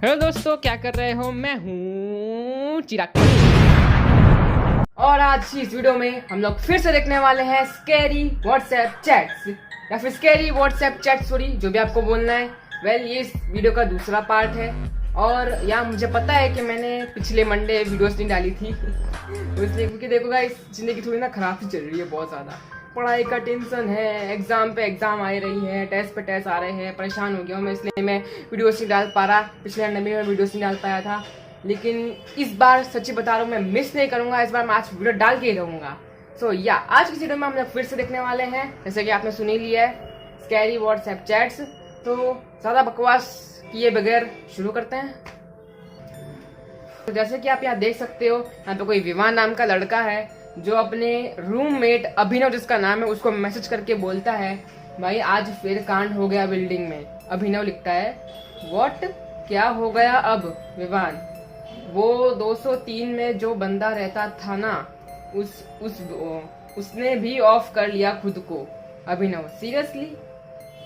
Hello दोस्तों, क्या कर रहे हो? मैं हूँ चिराग और आज की इस वीडियो में हम लोग फिर से देखने वाले हैं स्कैरी व्हाट्सएप चैट्स या फिर स्कैरी व्हाट्सएप चैट स्टोरी, जो भी आपको बोलना है। ये इस वीडियो का दूसरा पार्ट है और यहाँ मुझे पता है कि मैंने पिछले मंडे वीडियोस नहीं डाली थी तो इसलिए, क्योंकि देखो गाइस, जिंदगी थोड़ी ना खराब सी चल रही है, बहुत ज़्यादा पढ़ाई का टेंशन है, एग्जाम पे एग्जाम आ रही है, टेस्ट पे टेस्ट आ रहे हैं, परेशान हो गया हूँ मैं, इसलिए मैं वीडियोस नहीं डाल पा रहा। पिछले अंडे में वीडियोस नहीं डाल पाया था, लेकिन इस बार सच्ची बता रहा हूँ, मैं मिस नहीं करूंगा। इस बार मैं आज वीडियो डाल के ही रहूंगा। आज की वीडियो में हम लोग फिर से देखने वाले हैं, जैसे कि आपने सुनी लिया है, स्कैरी व्हाट्सएप चैट्स। तो ज़्यादा बकवास किए बगैर शुरू करते हैं। तो जैसे कि आप यहाँ देख सकते हो, यहाँ पे कोई विवान नाम का लड़का है जो अपने रूममेट अभिनव, जिसका नाम है, उसको मैसेज करके बोलता है, भाई आज फिर कांड हो गया बिल्डिंग में। अभिनव लिखता है, व्हाट, क्या हो गया अब? विवान, वो 203 में जो बंदा रहता था ना, उसने भी ऑफ कर लिया खुद को। अभिनव, सीरियसली?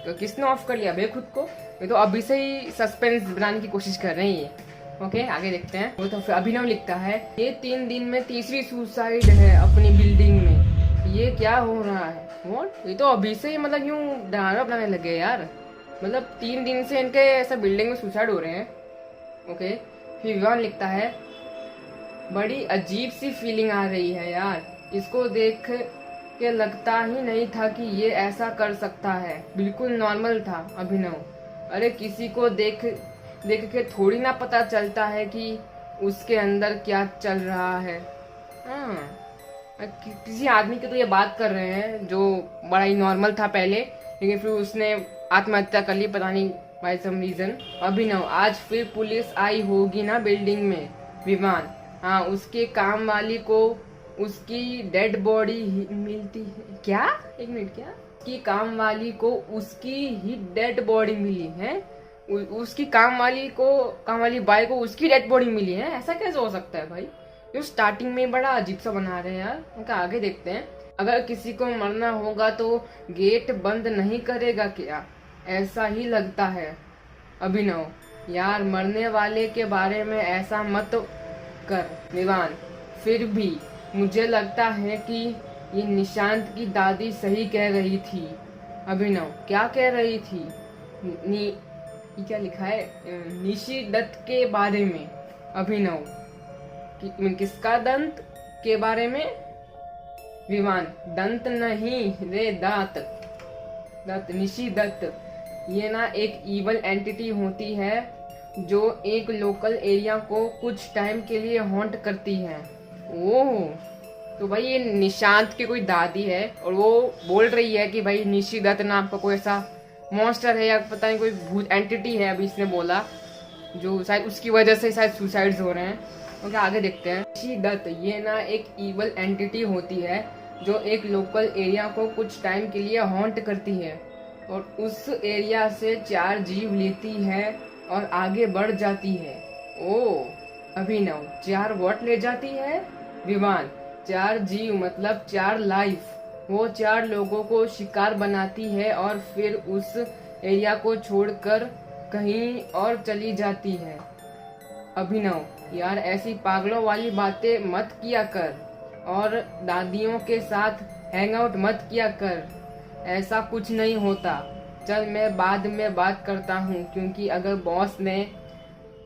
तो किसने ऑफ कर लिया भाई खुद को? ये तो अभी से ही सस्पेंस बनाने की कोशिश कर रही है। ओके, आगे देखते हैं। वो तो फिर अभिनव लिखता है, ये 3 दिन में तीसरी सुसाइड है अपनी बिल्डिंग में, ये क्या हो रहा है? व्हाट? ये तो अभी से ही मतलब यूं ड्रामा बनाने लगे यार, मतलब 3 दिन से इनके ऐसा बिल्डिंग में सुसाइड हो रहे हैं। ओके, फिर विवान लिखता है, बड़ी अजीब सी फीलिंग आ रही है यार, इसको देख के लगता ही नहीं था कि ये ऐसा कर सकता है, बिल्कुल नॉर्मल था। अभिनव, अरे किसी को देख के थोड़ी ना पता चलता है कि उसके अंदर क्या चल रहा है। हाँ, किसी आदमी की तो ये बात कर रहे हैं जो बड़ा ही नॉर्मल था पहले, लेकिन फिर उसने आत्महत्या कर ली, पता नहीं बाय सम रीजन। अभिनव, आज फिर पुलिस आई होगी ना बिल्डिंग में? विवान, हाँ, उसके काम वाली को उसकी डेड बॉडी मिलती है क्या? एक मिनट, क्या? उसकी काम वाली को उसकी ही डेड बॉडी मिली है? उसकी काम वाली बाई को उसकी डेड बॉडी मिली है? ऐसा कैसे हो सकता है भाई? जो स्टार्टिंग में बड़ा अजीब सा बना रहे हैं यार। उनका आगे देखते हैं। अगर किसी को मरना होगा तो गेट बंद नहीं करेगा क्या? ऐसा ही लगता है। अभिनव, यार मरने वाले के बारे में ऐसा मत कर। विवान, फिर भी मुझे लगता है कि ये निशांत की दादी सही कह रही थी। अभिनव, क्या कह रही थी? ये क्या लिखा है? निशी दत्त के बारे में। अभिनव, किसका दंत के बारे में? विवान, दंत नहीं रे, दांत। दत्त, निशी दत्त, ये ना एक इवल एंटिटी होती है जो एक लोकल एरिया को कुछ टाइम के लिए हॉन्ट करती है। ओह, तो भाई ये निशांत की कोई दादी है और वो बोल रही है कि भाई निशी दत्त नाम का कोई ऐसा मॉन्स्टर है या पता नहीं कोई भूत एंटिटी है, अभी इसने बोला, जो शायद उसकी वजह से शायद सुसाइड्स हो रहे हैं। ओके, आगे देखते हैं। निशी दत्त, ये ना एक इवल एंटिटी होती है जो एक लोकल एरिया को कुछ टाइम के लिए हॉन्ट करती है और उस एरिया से 4 जीव लेती है और आगे बढ़ जाती है। ओह, अभिनव, 4 वॉट ले जाती है? विवान, 4 जीव मतलब 4 लाइफ। वो 4 लोगों को शिकार बनाती है और फिर उस एरिया को छोड़कर कहीं और चली जाती है। अभिनव, यार ऐसी पागलों वाली बातें मत किया कर और दादियों के साथ हैंग आउट मत किया कर, ऐसा कुछ नहीं होता। चल, मैं बाद में बात करता हूँ, क्योंकि अगर बॉस ने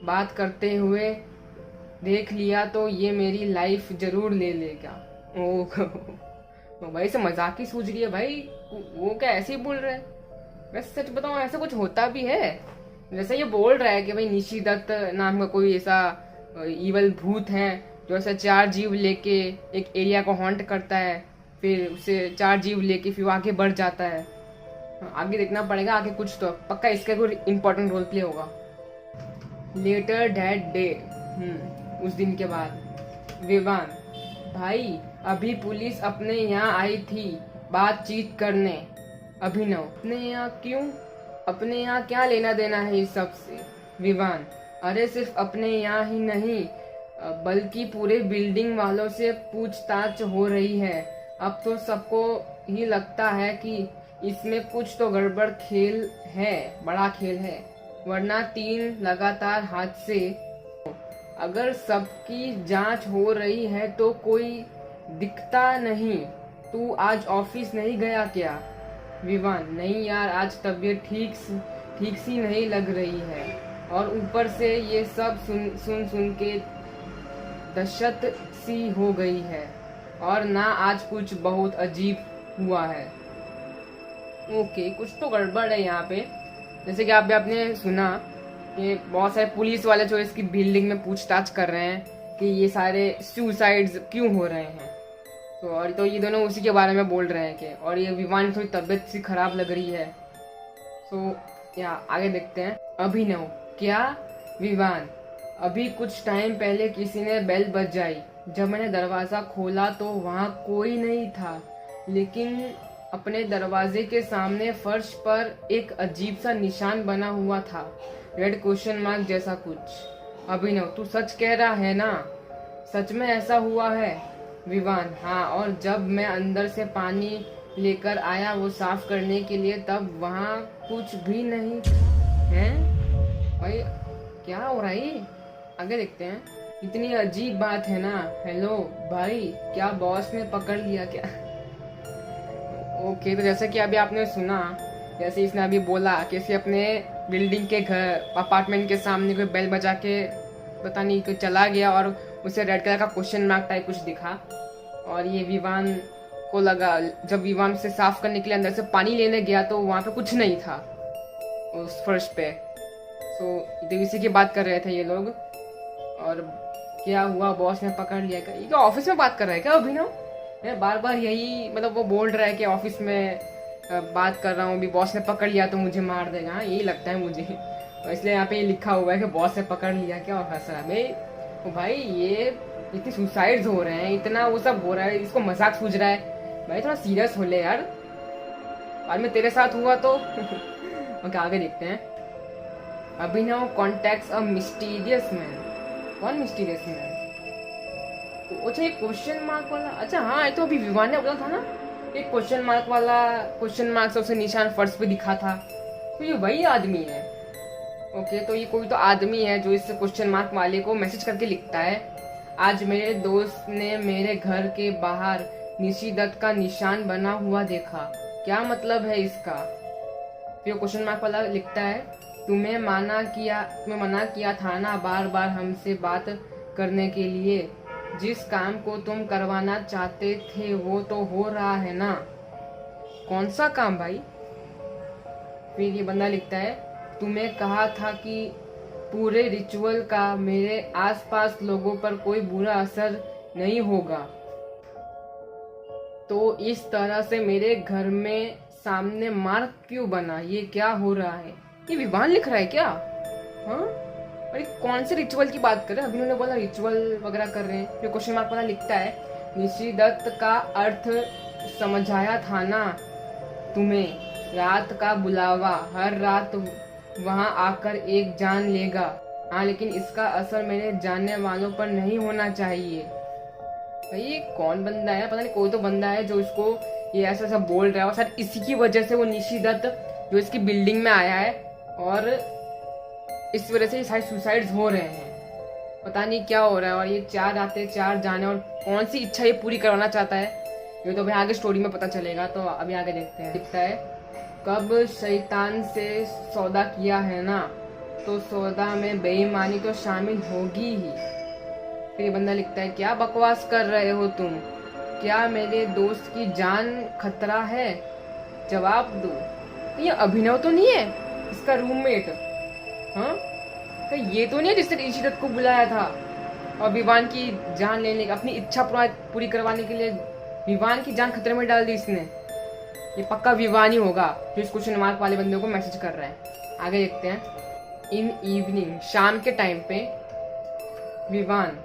बात करते हुए देख लिया तो ये मेरी लाइफ जरूर ले लेगा। ओह भाई, से मजाक ही सूझ रही है भाई, वो क्या ऐसे ही बोल रहे हैं? वैसे सच बताऊं, ऐसा कुछ होता भी है? जैसे ये बोल रहा है कि भाई निशी दत्त नाम का कोई ऐसा इवल भूत है जो ऐसा 4 जीव लेके एक एरिया को हॉन्ट करता है, फिर उसे 4 जीव लेके फिर आगे बढ़ जाता है। आगे देखना पड़ेगा, आगे कुछ तो पक्का इसका कोई इम्पोर्टेंट रोल प्ले होगा। लेटर दैट डे, उस दिन के बाद। विवान, भाई अभी पुलिस अपने यहाँ आई थी बातचीत करने। अभिनव, अपने यहाँ क्यों? अपने यहाँ क्या लेना देना है इस सब से? विवान, अरे सिर्फ अपने यहाँ ही नहीं बल्कि पूरे बिल्डिंग वालों से पूछताछ हो रही है। अब तो सबको ही लगता है कि इसमें कुछ तो गड़बड़ खेल है, बड़ा खेल है। वरना 3 लगातार हादसे। अगर सबकी जांच हो रही है तो कोई दिखता नहीं। तू आज ऑफिस नहीं गया क्या? विवान, नहीं यार, आज तबीयत ठीक सी नहीं लग रही है, और ऊपर से ये सब सुन के दहशत सी हो गई है, और ना आज कुछ बहुत अजीब हुआ है। ओके, कुछ तो गड़बड़ है यहाँ पे। जैसे कि आपने सुना कि बहुत सारे पुलिस वाले जो इसकी बिल्डिंग में पूछताछ कर रहे हैं कि ये सारे सुसाइड्स क्यों हो रहे हैं। तो ये दोनों उसी के बारे में बोल रहे हैं कि, और ये विवान थोड़ी तबीयत सी खराब लग रही है। या आगे देखते हैं। अभिनव, क्या? विवान, अभी कुछ टाइम पहले किसी ने बेल बजाई। जब मैंने दरवाजा खोला तो वहाँ कोई नहीं था, लेकिन अपने दरवाजे के सामने फर्श पर एक अजीब सा निशान बना हुआ था, रेड क्वेश्चन मार्क जैसा कुछ। अभिनव, तू सच कह रहा है ना? सच में ऐसा हुआ है? विवान, हाँ, और जब मैं अंदर से पानी लेकर आया वो साफ करने के लिए, तब वहाँ कुछ भी नहीं है। भाई क्या हो रहा है? आगे देखते हैं। इतनी अजीब बात है ना। हेलो भाई, क्या बॉस ने पकड़ लिया क्या? ओके, तो जैसा कि अभी आपने सुना, जैसे इसने अभी बोला कि इसे अपने बिल्डिंग के घर अपार्टमेंट के सामने कोई बेल बजा के पता नहीं कोई चला गया, और उसे रेड कलर का क्वेश्चन मार्क टाइप कुछ दिखा, और ये विवान को लगा, जब विवान से साफ करने के लिए अंदर से पानी लेने गया तो वहाँ पे कुछ नहीं था उस फर्श पे। तो इसी की बात कर रहे थे ये लोग। और क्या हुआ, बॉस ने पकड़ लिया क्या? ये क्या ऑफिस में बात कर रहा है क्या अभिनव? मैं बार बार यही, मतलब वो बोल रहा है कि ऑफिस में बात कर रहा हूँ, अभी बॉस ने पकड़ लिया तो मुझे मार देगा। हाँ, यही लगता है मुझे, और इसलिए यहाँ पे लिखा हुआ है कि बॉस ने पकड़ लिया क्या, और हंस रहा। भाई ये इतनी सुसाइड्स हो रहे हैं, इतना वो सब हो रहा है, इसको मजाक सूझ रहा है। भाई थोड़ा सीरियस हो ले यार, बाद में तेरे साथ हुआ तो। ओके, आगे देखते हैं। अभिनव कॉन्टेक्ट्स अ मिस्टीरियस मैन। कौन मिस्टीरियस मैन? अच्छा, ये क्वेश्चन मार्क वाला। अच्छा हाँ, ये तो अभी विवान ने बोला था ना, एक क्वेश्चन मार्क वाला, क्वेश्चन मार्क से उसे निशान फर्श पे दिखा था, तो ये वही आदमी है। ओके, तो ये कोई तो आदमी है जो इस क्वेश्चन मार्क वाले को मैसेज करके लिखता है, आज मेरे दोस्त ने मेरे घर के बाहर निशिदत्त का निशान बना हुआ देखा। क्या मतलब है इसका? फिर क्वेश्चन मार्क वाला लिखता है, तुम्हें मना किया था ना बार बार हमसे बात करने के लिए। जिस काम को तुम करवाना चाहते थे वो तो हो रहा है ना। कौन सा काम भाई? फिर ये बंदा लिखता है, तुम्हें कहा था कि पूरे रिचुअल का मेरे आसपास लोगों पर कोई बुरा असर नहीं होगा, तो इस तरह से मेरे घर में सामने मार्क क्यों बना? ये क्या हो रहा है? ये विवान लिख रहा है क्या? हाँ, अरे कौन से रिचुअल की बात कर रहे हैं? अभी उन्होंने बोला रिचुअल वगैरह कर रहे हैं। जो क्वेश्चन मार्क वाला लिखता है, निशिदत्त का अर्थ समझाया था ना तुम्हें, रात का बुलावा, हर रात वहां आकर एक जान लेगा। हाँ, लेकिन इसका असर मेरे जानने वालों पर नहीं होना चाहिए। भाई ये कौन बंदा है? पता नहीं, कोई तो बंदा है जो इसको ये ऐसा ऐसा बोल रहा है, और शायद इसी की वजह से वो निशिदत्त जो इसकी बिल्डिंग में आया है, और इस वजह से ये सारे सुसाइड्स हो रहे हैं। पता नहीं क्या हो रहा है, और ये 4 आते 4 जाने, और कौन सी इच्छा ये पूरी करवाना चाहता है ये तो अभी आगे स्टोरी में पता चलेगा। तो अभी आगे देखते हैं। दिखता है, कब शैतान से सौदा किया है ना, तो सौदा में बेईमानी तो शामिल होगी ही। फिर ये बंदा लिखता है, क्या बकवास कर रहे हो तुम? क्या मेरे दोस्त की जान खतरा है? जवाब दो। ये अभिनव तो नहीं है इसका रूममेट? हाँ, तो ये तो नहीं है जिसने निशिदत्त को बुलाया था और विवान की जान लेने, अपनी इच्छा पूरी करवाने के लिए विवान की जान खतरे में डाल दी इसने? ये पक्का विवान ही होगा जो इस क्वेश्चन मार्क वाले बंदे को मैसेज कर रहा है। आगे देखते हैं। इन इवनिंग, शाम के टाइम पे, विवान,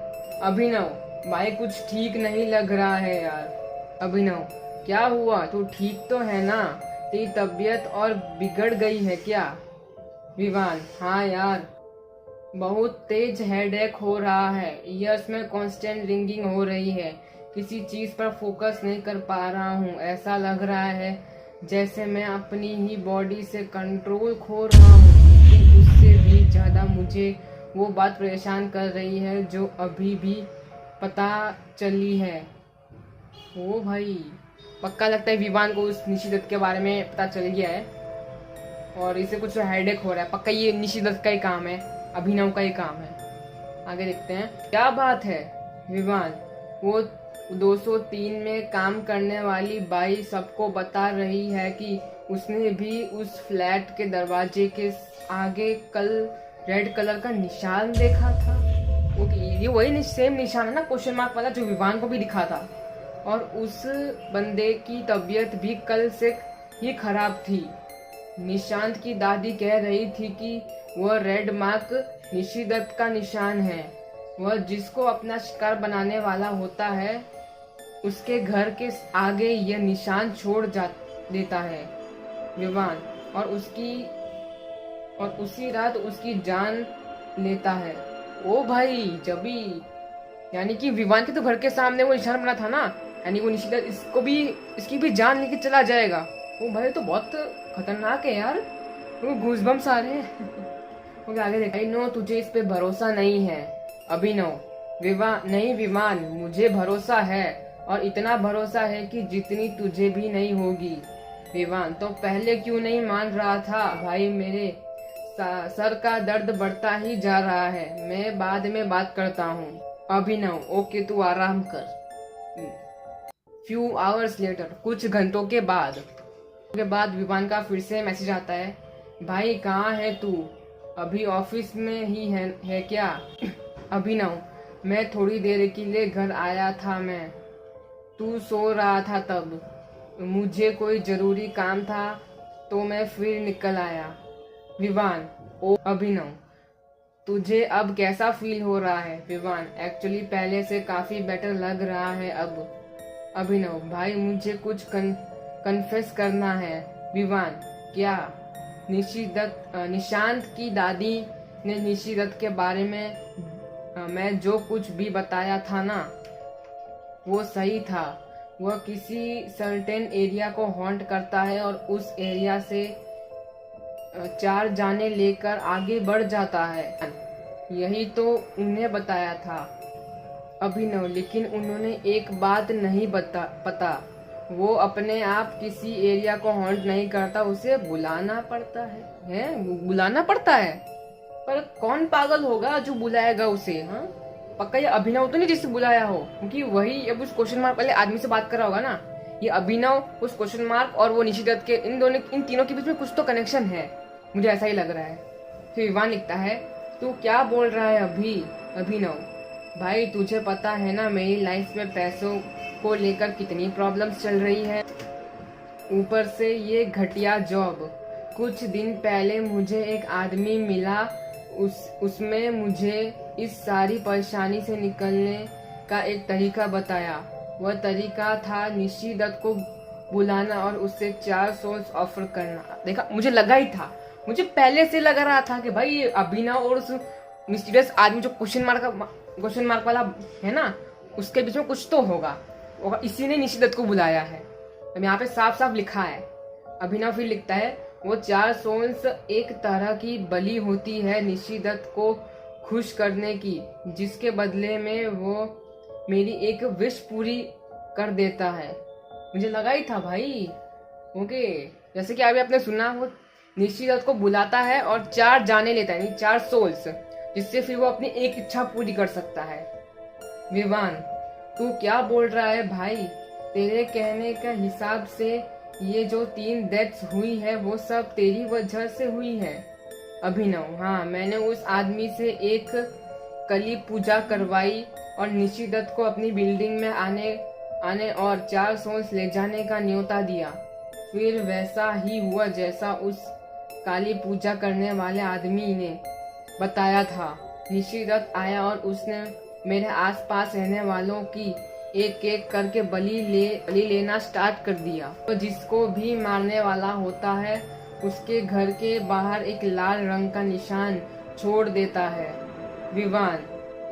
अभिनव, भाई कुछ ठीक नहीं लग रहा है यार। अभिनव, क्या हुआ? तू ठीक तो है ना? तेरी तबीयत और बिगड़ गई है क्या? विवान, हाँ यार, बहुत तेज हेडेक हो रहा है, ईयर्स में कांस्टेंट रिंगिंग हो रही है, किसी चीज पर फोकस नहीं कर पा रहा हूँ, ऐसा लग रहा है जैसे मैं अपनी ही बॉडी से कंट्रोल खो रहा हूँ, लेकिन उससे भी ज़्यादा मुझे वो बात परेशान कर रही है जो अभी भी पता चली है। ओ भाई, पक्का लगता है विवान को उस निशी दत्त के बारे में पता चल गया है और इसे कुछ हेडेक हो रहा है। पक्का ये निशी दत्त का ही काम है, अभिनव का ही काम है। आगे देखते हैं। क्या बात है विवान, वो 203 में काम करने वाली बाई सबको बता रही है कि उसने भी उस फ्लैट के दरवाजे के आगे कल रेड कलर का निशान देखा था। ओके, ये वही सेम निशान है ना, क्वेश्चन मार्क वाला, जो विवान को भी दिखा था। और उस बंदे की तबीयत भी कल से ही खराब थी। निशांत की दादी कह रही थी कि वह रेड मार्क निशी दत्त का निशान है। वह जिसको अपना शिकार बनाने वाला होता है उसके घर के आगे यह निशान छोड़ देता है विवान, और उसी रात उसकी जान लेता है। ओ भाई जबी, यानी कि विवान के तो घर के सामने वो निशान बना था ना, यानी वो निशी दत्त इसकी भी जान लेके चला जाएगा। ओ भाई तो बहुत खतरनाक है यार, वो गूज़बम्स आ रहे हैं। आगे देखा। नो, तुझे इस पे भरोसा नहीं है अभिनव। नहीं विमान, मुझे भरोसा है, और इतना भरोसा है कि जितनी तुझे भी नहीं होगी। विवान, तो पहले क्यों नहीं मान रहा था भाई? मेरे सर का दर्द बढ़ता ही जा रहा है, मैं बाद में बात करता हूँ। अभिनव, ओके तू आराम कर। फ्यू आवर्स लेटर, कुछ घंटों के बाद विवान का फिर से मैसेज आता है। भाई कहाँ है तू? अभी ऑफिस में ही है क्या? अभिनव, मैं थोड़ी देर के लिए घर आया था, मैं तू सो रहा था तब। मुझे कोई जरूरी काम था तो मैं फिर निकल आया। विवान, ओ अभिनव, तुझे अब कैसा फील हो रहा है? विवान, एक्चुअली पहले से काफी बेटर लग रहा है अब। अभिनव, भाई मुझे कुछ कन्फेस करना है। विवान, क्या? निशांत की दादी ने निशी दत्त के बारे में मैं जो कुछ भी बताया था ना, वो सही था। वह किसी सर्टेन एरिया को हॉन्ट करता है और उस एरिया से 4 जाने लेकर आगे बढ़ जाता है। यही तो उन्हें बताया था अभिनव, लेकिन उन्होंने एक बात नहीं पता, वो अपने आप किसी एरिया को हॉन्ट नहीं करता, उसे बुलाना पड़ता है। बुलाना पड़ता है? पर कौन पागल होगा जो बुलाएगा उसे? हाँ, पक्का ये अभिनव तो नहीं जिससे बुलाया हो, क्योंकि वही अब उस क्वेश्चन मार्क वाले आदमी से बात कर रहा होगा ना। ये अभिनव, उस क्वेश्चन मार्क और वो निशी दत्त के, इन तीनों के बीच में कुछ तो कनेक्शन है, मुझे ऐसा ही लग रहा है। फिर विवान लिखता है, तू क्या बोल रहा है अभिनव? भाई तुझे पता है ना मेरी लाइफ में पैसों को लेकर कितनी प्रॉब्लम्स चल रही है, ऊपर से ये घटिया जॉब। कुछ दिन पहले मुझे एक आदमी मिला, उसमें मुझे इस सारी परेशानी से निकलने का एक तरीका बताया। वह तरीका था निशी दत्त को बुलाना और उससे 4 सोल्स ऑफर करना। देखा, मुझे लगा ही था, मुझे पहले से लग रहा था कि भाई ये अभिनव और उस मिस्टीरियस आदमी जो क्वेश्चन मार्क वाला है ना, उसके बीच में कुछ तो होगा, और इसी ने निशी दत्त को बुलाया है। अब यहाँ पे साफ साफ लिखा है। अभिनव फिर लिखता है, वो 4 सोल्स एक तरह की बलि होती है निशी दत्त को खुश करने की, जिसके बदले में वो मेरी एक विश पूरी कर देता है। मुझे लगा ही था भाई। ओके, जैसे कि अभी आपने सुना, वो निशी दत्त को बुलाता है और 4 जाने लेता है, यानी 4 सोल्स, जिससे फिर वो अपनी एक इच्छा पूरी कर सकता है। विवान, तू क्या बोल रहा है भाई? तेरे कहने का हिसाब से ये जो 3 डेथ्स हुई है वो सब तेरी वजह से हुई है। अभिनव, हाँ, मैंने उस आदमी से एक कली पूजा करवाई और निशी दत्त को अपनी बिल्डिंग में आने और 4 सोल्स ले जाने का न्योता दिया। फिर वैसा ही हुआ जैसा उस काली पूजा करने वाले आदमी ने बताया था। निशी दत्त आया और उसने मेरे आसपास रहने वालों की एक एक करके बलि लेना स्टार्ट कर दिया। तो जिसको भी मारने वाला होता है उसके घर के बाहर एक लाल रंग का निशान छोड़ देता है। विवान,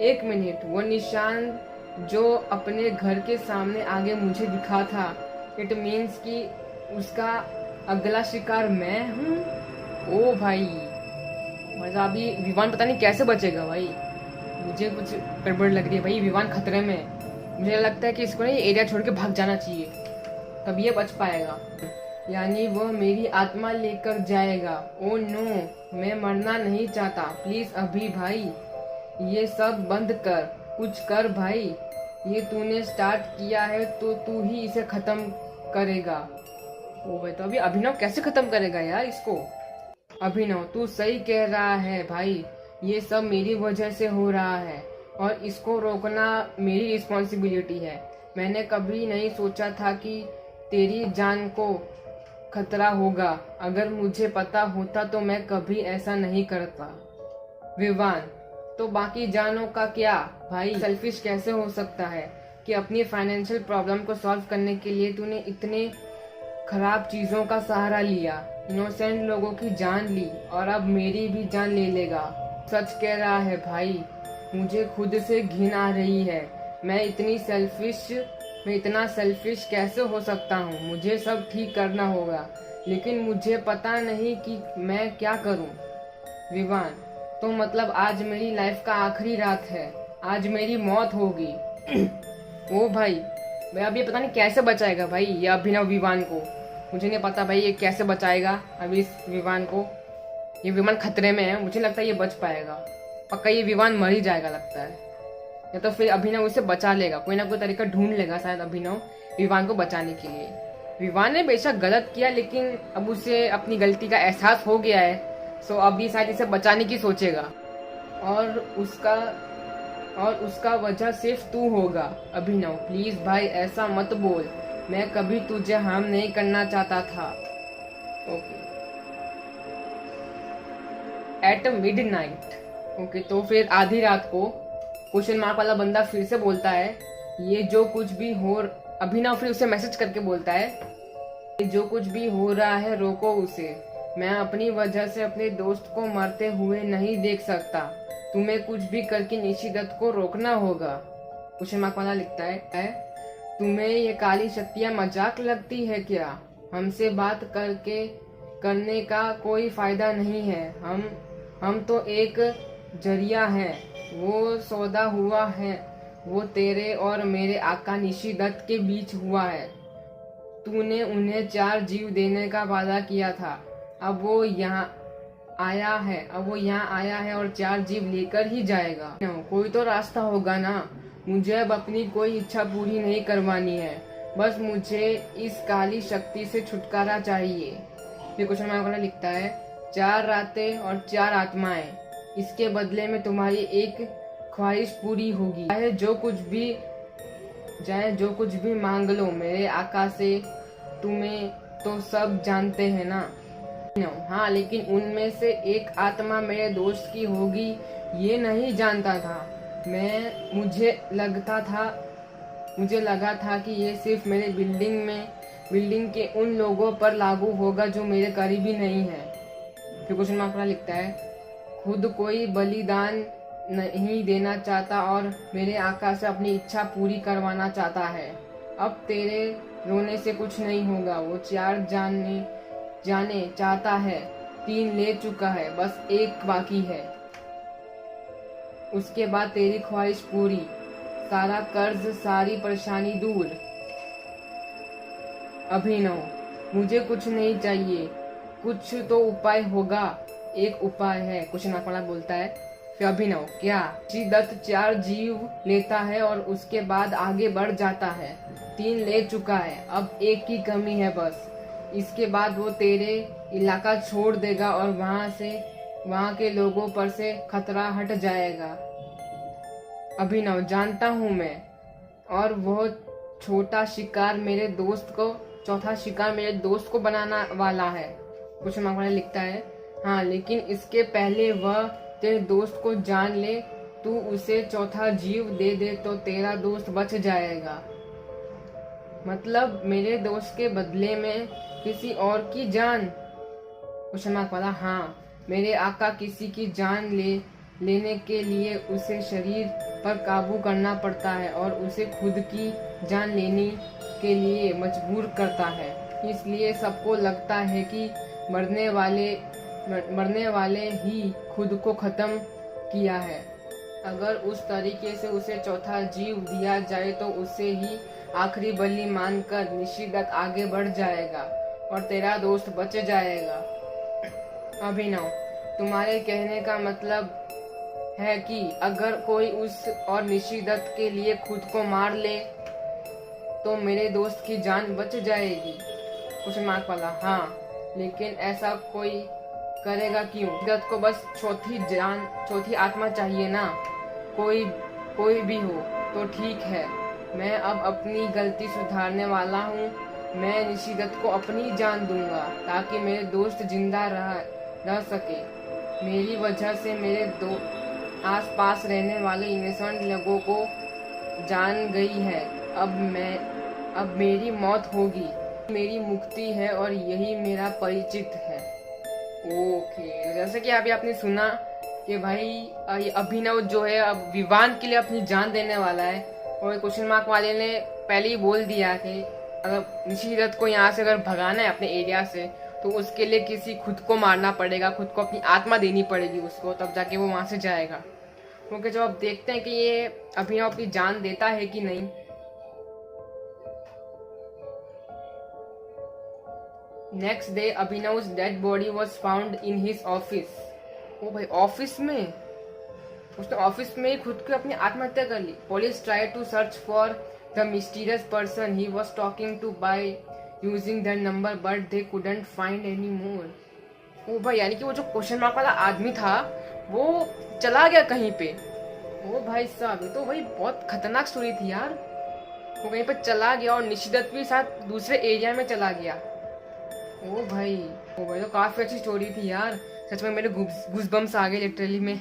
1 मिनट, वो निशान जो अपने घर के सामने आगे मुझे दिखा था, इट मीन्स कि उसका अगला शिकार मैं हूँ? ओ भाई, मतलब अभी विवान पता नहीं कैसे बचेगा भाई, मुझे कुछ गड़बड़ लग रही है भाई। विवान खतरे में है, मुझे लगता है कि इसको ना ये एरिया छोड़ के भाग जाना चाहिए, तब ये बच पाएगा। यानी वो मेरी आत्मा लेकर जाएगा। ओ नो, मैं मरना नहीं चाहता, प्लीज अभी भाई ये सब बंद कर, कुछ कर भाई। ये तूने स्टार्ट किया है तो तू ही इसे खत्म करेगा। ओ भाई, तो अभी अभिनव कैसे खत्म करेगा यार इसको। अभिनव तू सही कह रहा है भाई, ये सब मेरी वजह से हो रहा है और इसको रोकना मेरी रिस्पॉन्सिबिलिटी है। मैंने कभी नहीं सोचा था कि तेरी जान को खतरा होगा। अगर मुझे पता होता तो मैं कभी ऐसा नहीं करता। विवान, तो बाकी जानों का क्या भाई? सेल्फिश कैसे हो सकता है कि अपनी फाइनेंशियल प्रॉब्लम को सॉल्व करने के लिए तूने इतने खराब चीजों का सहारा लिया, इनोसेंट लोगों की जान ली और अब मेरी भी जान ले लेगा। सच कह रहा है भाई, मुझे खुद से घिन आ रही है। मैं इतना सेल्फिश कैसे हो सकता हूँ? मुझे सब ठीक करना होगा, लेकिन मुझे पता नहीं कि मैं क्या करूँ। विवान, तो मतलब आज मेरी लाइफ का आखिरी रात है, आज मेरी मौत होगी। ओ भाई, मैं अभी पता नहीं कैसे बचाएगा भाई ये अभिनव विवान को। मुझे नहीं पता भाई ये कैसे बचाएगा अभी इस विवान को। ये विमान खतरे में है, मुझे लगता है ये बच पाएगा। पक्का ये विमान मर ही जाएगा लगता है, या तो फिर अभिनव उसे बचा लेगा, कोई ना कोई तरीका ढूंढ लेगा शायद अभिनव विवान को बचाने के लिए। विवान ने बेशक गलत किया, लेकिन अब उसे अपनी गलती का एहसास हो गया है, सो अभी शायद इसे बचाने की सोचेगा। और उसका वजह सिर्फ तू होगा। अभिनव प्लीज भाई ऐसा मत बोल, मैं कभी तुझे हार्म नहीं करना चाहता था। Okay, eight midnight. ओके, तो फिर आधी रात को क्वेश्चन मार्क वाला बंदा फिर से बोलता है, ये जो कुछ भी हो, अभिनव फिर उसे मैसेज करके बोलता है, ये जो कुछ भी हो रहा है रोको उसे। मैं अपनी वजह से अपने दोस्त को मरते हुए नहीं देख सकता। तुम्हें कुछ भी करके निशी दत्त को रोकना होगा। क्वेश्चन मार्क वाला लिखता है, तुम्हें ये काली शक्तियाँ मजाक लगती है क्या? हमसे बात करने का कोई फायदा नहीं है। हम तो एक जरिया है। वो सौदा हुआ है, वो तेरे और मेरे आका निशी दत्त के बीच हुआ है। तूने उन्हें 4 जीव देने का वादा किया था। अब वो यहाँ आया है और 4 जीव लेकर ही जाएगा। कोई तो रास्ता होगा ना। मुझे अब अपनी कोई इच्छा पूरी नहीं करवानी है, बस मुझे इस काली शक्ति से छुटकारा चाहिए। फिर क्वेश्चन मार्क लिखता है, 4 रातें और 4 आत्माएं, इसके बदले में तुम्हारी एक ख्वाहिश पूरी होगी। चाहे जो कुछ भी मांग लो मेरे आका से। तुम्हें तो सब जानते हैं ना? हाँ, लेकिन उनमें से एक आत्मा मेरे दोस्त की होगी ये नहीं जानता था मैं। मुझे लगा था कि ये सिर्फ मेरे बिल्डिंग के उन लोगों पर लागू होगा जो मेरे करीबी नहीं है। फिर क्वेश्चन मार्क लिखता है, खुद कोई बलिदान नहीं देना चाहता और मेरे आका से अपनी इच्छा पूरी करवाना चाहता है। अब तेरे रोने से कुछ नहीं होगा। वो 4 जाने चाहता है, 3 ले चुका है, बस 1 बाकी है। उसके बाद तेरी ख्वाहिश पूरी, सारा कर्ज, सारी परेशानी दूर। अभिनव, मुझे कुछ नहीं चाहिए, कुछ तो उपाय होगा। एक उपाय है, कुछ नाकवाला बोलता है। फिर अभिनव, क्या? निशी दत्त 4 जीव लेता है और उसके बाद आगे बढ़ जाता है। 3 ले चुका है, अब 1 की कमी है बस। इसके बाद वो तेरे इलाका छोड़ देगा और वहाँ के लोगों पर से खतरा हट जाएगा। अभिनव, जानता हूँ मैं। और वो चौथा शिकार मेरे दोस्त को बनाना वाला है। कुछ मामला लिखता है, हाँ, लेकिन इसके पहले वह तेरे दोस्त को जान ले। तू उसे 4था जीव दे दे तो तेरा दोस्त बच जाएगा। मतलब मेरे दोस्त के बदले में किसी और की जान? क्वेश्चन मार्क वाला, हाँ, मेरे आका किसी की जान लेने के लिए उसे शरीर पर काबू करना पड़ता है और उसे खुद की जान लेने के लिए मजबूर करता है। इसलिए सबको लगता है कि मरने वाले ही खुद को खत्म किया है। अगर उस तरीके से उसे चौथा जीव दिया जाए तो उसे ही आखिरी बलि मानकर निशिदत्त आगे बढ़ जाएगा और तेरा दोस्त बच जाएगा। अभिनव, तुम्हारे कहने का मतलब है कि अगर कोई उस और निशिदत्त के लिए खुद को मार ले तो मेरे दोस्त की जान बच जाएगी? क्वेश्चन मार्क वाला। हाँ, लेकिन ऐसा कोई करेगा क्यों? निशिदत्त को बस चौथी आत्मा चाहिए ना। कोई भी हो तो ठीक है। मैं अब अपनी गलती सुधारने वाला हूँ। मैं निशिदत्त को अपनी जान दूंगा ताकि मेरे दोस्त जिंदा रह सके। मेरी वजह से मेरे आसपास रहने वाले इनोसेंट लोगों को जान गई है। अब मेरी मौत होगी, मेरी मुक्ति है और यही मेरा परिचित है। ओके, जैसे कि अभी आपने सुना कि भाई ये अभिनव जो है अब विवान के लिए अपनी जान देने वाला है। और क्वेश्चन मार्क वाले ने पहले ही बोल दिया कि अगर निशिदत्त को यहाँ से अगर भगाना है अपने एरिया से तो उसके लिए किसी खुद को मारना पड़ेगा, खुद को अपनी आत्मा देनी पड़ेगी उसको, तब जाके वो वहां से जाएगा। क्योंकि जब आप देखते हैं कि ये अभिनव अपनी जान देता है कि नहीं। Next day Abhinav's dead body was found in his office. ओ भाई, ऑफिस में उसने ऑफिस में ही खुद की अपनी आत्महत्या कर ली। Police try to search for the mysterious person he was talking to by using that number but they couldn't find any more. ओ भाई, यानी कि वो जो क्वेश्चन मार्क वाला आदमी था वो चला गया कहीं पे। ओ भाई साहब, ये तो भाई बहुत खतरनाक स्टोरी थी यार। वो कहीं पे चला गया और निशिदत्त भी साथ दूसरे एरिया में चला गया। ओ भाई तो काफी अच्छी स्टोरी थी यार। सच में मेरे गूज़बम्स आ गए लिटरली में।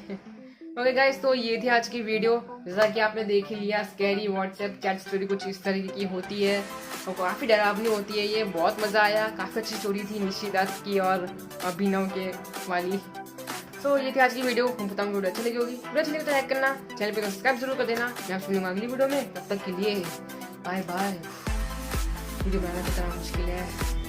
ओके गाइस, तो ये थी आज की वीडियो। जैसा कि आपने देख ही लिया, स्कैरी व्हाट्सएप चैट स्टोरी कुछ इस तरीके की होती है और काफ़ी डरावनी होती है। ये बहुत मज़ा आया, काफ़ी अच्छी स्टोरी थी निशिदत्त की और अभिनव के वाली। सो ये थी आज की वीडियो। हम बताऊँ वीडियो अच्छी लगी होगी, वीडियो अच्छी लगी तो लाइक करना, चैनल पे सब्सक्राइब जरूर कर देना। मैं आपसे मिलूंगा अगली वीडियो में, तब तक के लिए बाय बाय। वीडियो बनाना कितना मुश्किल है।